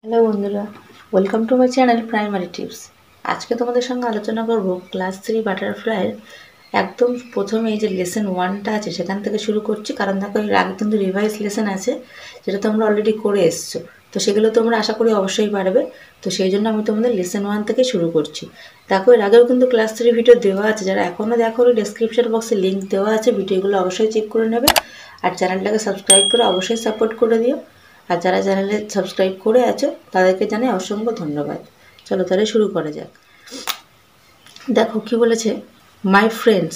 Hello বন্ধুরা, welcome to my channel primary tips. আজকে তোমাদের সঙ্গে আলোচনা করব ক্লাস 3 বাটারফ্লাইয়ের একদম প্রথমে এই যে লেসন 1টা আছে সেখান থেকে শুরু করছি, কারণ দেখো এর আগে কিন্তু রিভাইজ লেসন আছে যেটা তোমরা অলরেডি করে এসছো, তো সেগুলো তোমরা আশা করি অবশ্যই পারবে। তো সেই জন্য আমি তোমাদের লেসন 1 থেকে শুরু করছি। দেখো এর আগেও কিন্তু ক্লাস 3 ভিডিও দেওয়া আছে, যারা এখনও দেখো ডেসক্রিপশন বক্সে লিঙ্ক দেওয়া আছে, ভিডিওগুলো অবশ্যই চেক করে নেবে। আর চ্যানেলটাকে সাবস্ক্রাইব করে অবশ্যই সাপোর্ট করে দিও। আর যারা চ্যানেলে সাবস্ক্রাইব করে আছো তাদেরকে জানাই অসংখ্য ধন্যবাদ। চলো তাহলে শুরু করা যাক। দেখো কি বলেছে, my friends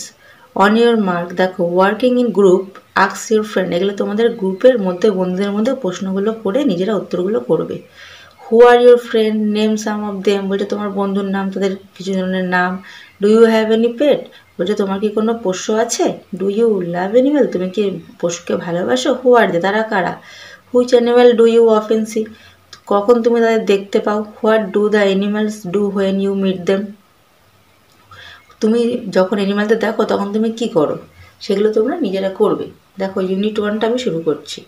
on your mark, দেখো working in group ask your friend, এগুলো তোমাদের গ্রুপের মধ্যে বন্ধুদের মধ্যে প্রশ্নগুলো করে নিজেরা উত্তরগুলো করবে। Who are your friend, name some of them, বলছে তোমার বন্ধুর নাম, তাদের কিছু জনের নাম। Do you have any pet, বলছে তোমার কি কোনো পোষ্য আছে। ডু ইউ লাভ অ্যানিমেল, তুমি কি পশুকে ভালোবাসো। হু আর দে, তারা কারা। Which animal do you often see, কখন তুমি তাদের দেখতে পাও। What do the animals do when you meet them, তুমি যখন অ্যানিমালদের দেখো তখন তুমি কি করো, সেগুলো তোমরা নিজেরা করবে। দেখো ইউনিট 1টা আমি শুরু করছি।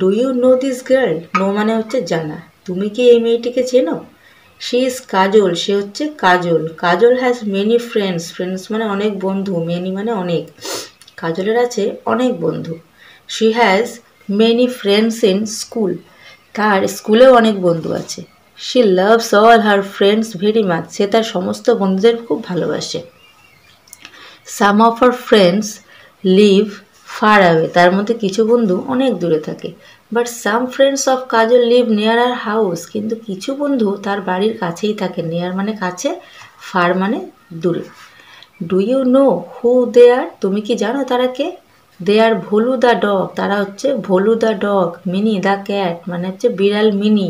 Do you know this girl, know মানে হচ্ছে জানা, তুমি কি এই মেয়েটিকে চেনো। শি ইজ কাজল, সে হচ্ছে কাজল। কাজল হ্যাজ মেনি ফ্রেন্ডস, ফ্রেন্ডস মানে অনেক বন্ধু, মেনি মানে অনেক, কাজলের আছে অনেক বন্ধু। She has many friends in school, তার স্কুলেও অনেক বন্ধু আছে। She loves all her friends very much, সে তার সমস্ত বন্ধুদের খুব ভালোবাসে। Some of her friends live far away, তার মধ্যে কিছু বন্ধু অনেক দূরে থাকে। But some friends of Kajal live near our house, কিন্তু কিছু বন্ধু তার বাড়ির কাছেই থাকে। নিয়ার মানে কাছে, ফার মানে দূরে। Do you know who they are, তুমি কি জানো তারা কে। They are Bholu the dog, তারা হচ্ছে Bholu the dog. Mini the cat মানে হচ্ছে বিড়াল মিনি।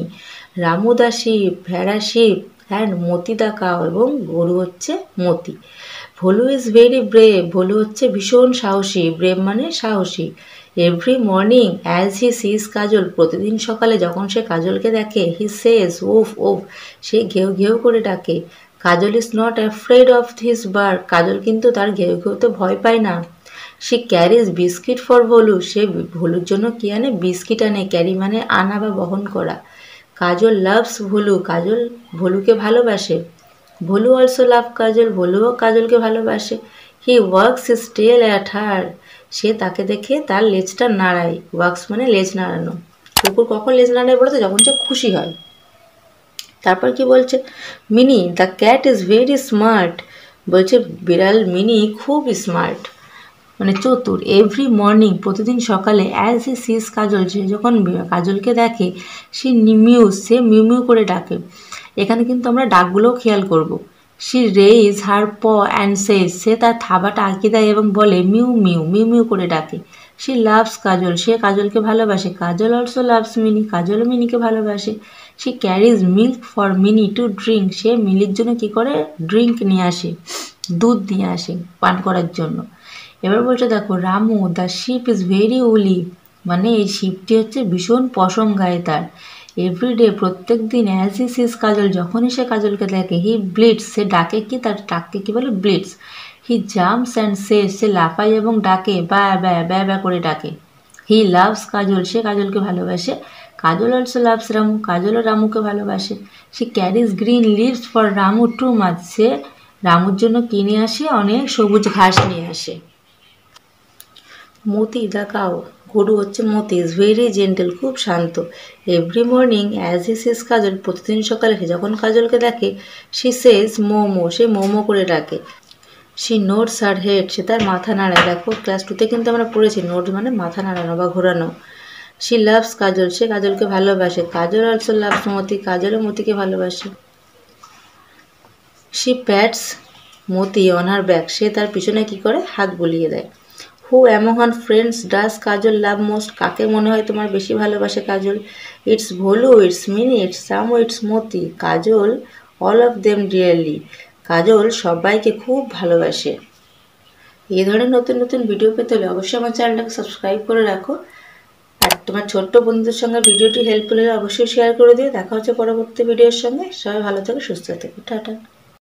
রামু দ্য শিপ, ভেড়া sheep. And Moti the cow, এবং গরু হচ্ছে Moti. Bholu is very brave, Bholu হচ্ছে ভীষণ সাহসী। ব্রেভ মানে সাহসী। Every morning as he sees Kajal, প্রতিদিন সকালে যখন সে কাজলকে দেখে, হি সেজ উফ উফ, সে ঘেউ ঘেউ করে ডাকে। Kajal is not afraid of his bark, Kajal কিন্তু তার ঘেউ ঘেউতে ভয় পায় না। সে ক্যারিজ বিস্কিট ফর ভোলু, সে ভোলুর জন্য কি আনে, বিস্কিট আনে। ক্যারি মানে আনা বা বহন করা। কাজল লাভস ভোলু, কাজল ভোলুকে ভালোবাসে। ভোলু অলসো লাভ কাজল, ভোলুও কাজলকে ভালোবাসে। He wags his tail at her, সে তাকে দেখে তার লেজটা নাড়ায়। ওয়ার্কস মানে লেজ নাড়ানো। কুকুর কখন লেজ নাড়ায় বলো তো, যখন সে খুশি হয়। তারপর কি বলছে, mini the cat is very smart, বলছে বিড়াল মিনি খুব স্মার্ট মানে চতুর। এভরি মর্নিং, প্রতিদিন সকালে, অ্যাজ হি সিজ কাজল, সে যখন কাজলকে দেখে, সে মিউজ, সে মিউ মিউ করে ডাকে। এখানে কিন্তু আমরা ডাকগুলোও খেয়াল করব। শি রেইজ হার প অ্যান্ড সেজ, সে তার থাবাটা আঁকি দেয় এবং বলে মিউ মিউ, মিউ মিউ করে ডাকে। শি লাভস কাজল, সে কাজলকে ভালোবাসে। কাজল অলসো লাভস মিনি, কাজলও মিনিকে ভালোবাসে। She carries milk for Mini to drink, সে মিলির জন্য কি করে, ড্রিঙ্ক নিয়ে আসে, দুধ নিয়ে আসে পান করার জন্য। এবার বলছে দেখো, Ramu the ship is very উলি, মানে এই শিপটি হচ্ছে ভীষণ পশম গায়ে তার। এভরিডে, প্রত্যেক দিন, অ্যাজ হি সিজ কাজল, যখনই সে কাজলকে দেখে, হি ব্লিডস, সে ডাকে কি, তার ডাককে কি বলে, ব্লিডস। হি জাম্পস অ্যান্ড সেজ, সে লাফায় এবং ডাকে, ব্যা ব্যা ব্যা ব্যা করে ডাকে। হি লাভস কাজল, সে কাজলকে ভালোবাসে। কাজল অলসো লাভস রামু, কাজলও রামুকে ভালোবাসে। সে carries green leaves for Ramu to munch, সে রামুর জন্য কিনে আসে অনেক সবুজ ঘাস নিয়ে আসে। মতি দ্য কাউ, গরু হচ্ছে মতি, ইজ ভেরি জেন্টেল, খুব শান্ত। Every morning as he sees Kajal, প্রতিদিন সকালে সে যখন কাজলকে দেখে, শি সেজ মোমো, সে মোমো করে ডাকে। শি নোটস হার হেড, সে তার মাথা নাড়ায়। দেখো ক্লাস 2তে কিন্তু আমরা পড়েছি নোট মানে মাথা নাড়ানো বা ঘোরানো। শি লাভস কাজল, সে কাজলকে ভালোবাসে। কাজল অলসো লাভস মতি, কাজলও মতিকে ভালোবাসে। She pats Moti on her back, সে তার পিছনে কি করে, হাত বুলিয়ে দেয়। Who among her friends does Kajal love most, কাকে মনে হয় তোমার বেশি ভালোবাসে Kajal. It's Bholu, it's Mini, it's Samu, it's Moti. Kajal all of them dearly, Kajal সবাইকে খুব ভালোবাসে। এই ধরনের নতুন নতুন ভিডিও পেতে হলে অবশ্যই আমার চ্যানেলটাকে সাবস্ক্রাইব করে রাখো। আর তোমার ছোট্ট বন্ধুদের সঙ্গে ভিডিওটি হেল্পফুল হলে অবশ্যই শেয়ার করে দিও। দেখা হচ্ছে পরবর্তী ভিডিওর সঙ্গে। সবাই ভালো থেকো, সুস্থ থেকো, টাটা।